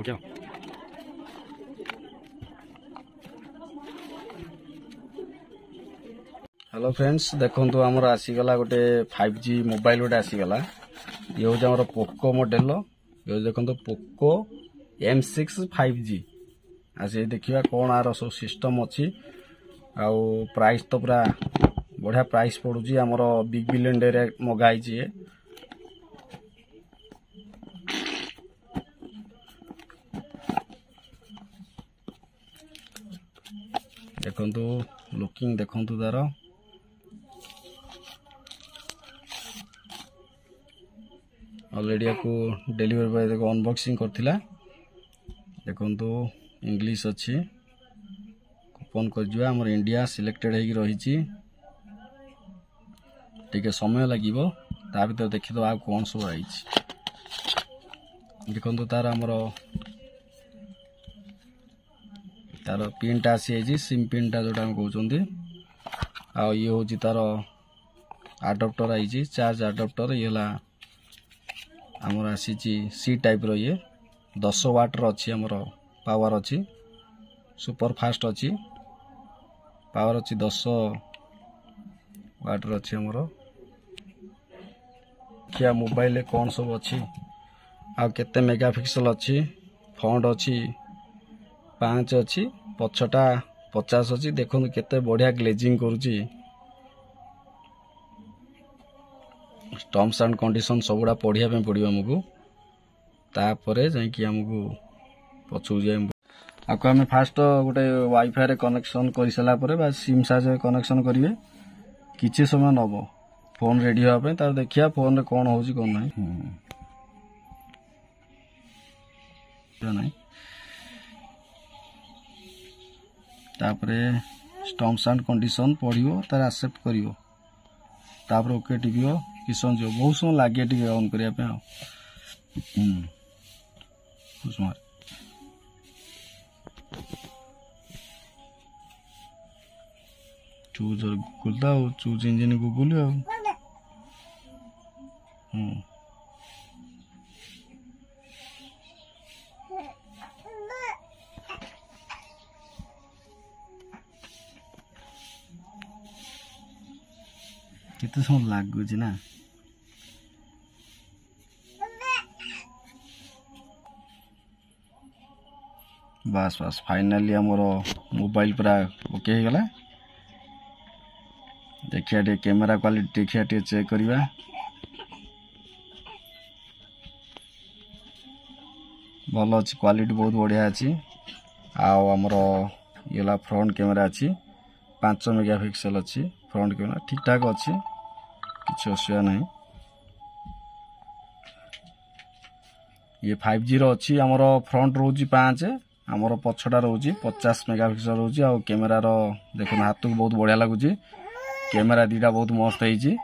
Okay hello friends देखो आमर आसीगला गोटे 5G मोबाइल गोटे आसीगला ये हूँ आम पोको मॉडल ये देखो पोको M6 5G आसे देखिए कौन आर सब सिस्टम अच्छी आउ प्राइस तो पूरा बढ़िया प्राइस पड़ुची आमर बिग बिलियन डे रे मगाई देखंतु लुकिंग देखंतु तार ऑलरेडी आपको डिलीवरी बॉय देखो अनबॉक्सिंग करथिला देखंतु इंग्लिश अच्छी ओपन कर जुआ हमर इंडिया सिलेक्टेड हेगी रहिची ठीक है समय लागिवो ता भीतर देखि दो आ कोन सब आइछि देखंतु तार हमर तार पिन टा आसी सिम पिन टा जोटा हम कहउचंदी आ ये होची तार अडाप्टर आइछि चार्ज अडाप्टर येला हमर आसी सी टाइप रो ये 10 वाट रो अछि हमर पावर अछि सुपर फास्ट अछि पावर अछि 10 वाट रो अछि हमर क्या मोबाइल ले कोन सब अछि आ केते मेगापिक्सल अछि फ्रंट अछि 5 अच्छी पछटा 50 अच्छी देखो केते बढ़िया ग्लेजिंग करुची टर्म्स एंड कंडीशन सबुड़ा पढ़िया पे पड़ियो हमकु तापरे जाई कि हमकु पछु जाई आको हमें फास्ट गोटे वाईफाई रे कनेक्शन करि सला परे बा सिम साजे कनेक्शन करिवे किछि समय नबो फोन रेडी होबा पे तार देखिया फोन रे कोन होउची कोन नाही नहीं तापरे टर्म्स एंड कंडीशन पढ़ियो तार एक्सेप्ट करियो तापर ओके टिपियो किसन जो बहुत समय लागे टिके ऑन करिया पे स्मार्ट चूज गूगल दा चूज इंजन गूगल हो कितने समय लागुच ना बस बस फाइनली हमर मोबाइल पूरा ओके हो गला देखिया टे कैमरा क्वालिटी देखिया टे चेक करिवा भलो अछि क्वालिटी बहुत बढ़िया अछि आ हमर येला फ्रंट कैमरा अछि 5 मेगापिक्सल अछि फ्रंट कैमरा ठीक ठाक अछि किछ असुविधा नहीं ये 5G रो अछि हमर फ्रंट रोजी 5 हमर पछडा रोजी 50 मेगापिक्सल रोजी आ कैमरा रो देखो हाथ को बहुत बढ़िया लागुची कैमरा दीटा बहुत मस्त हेची।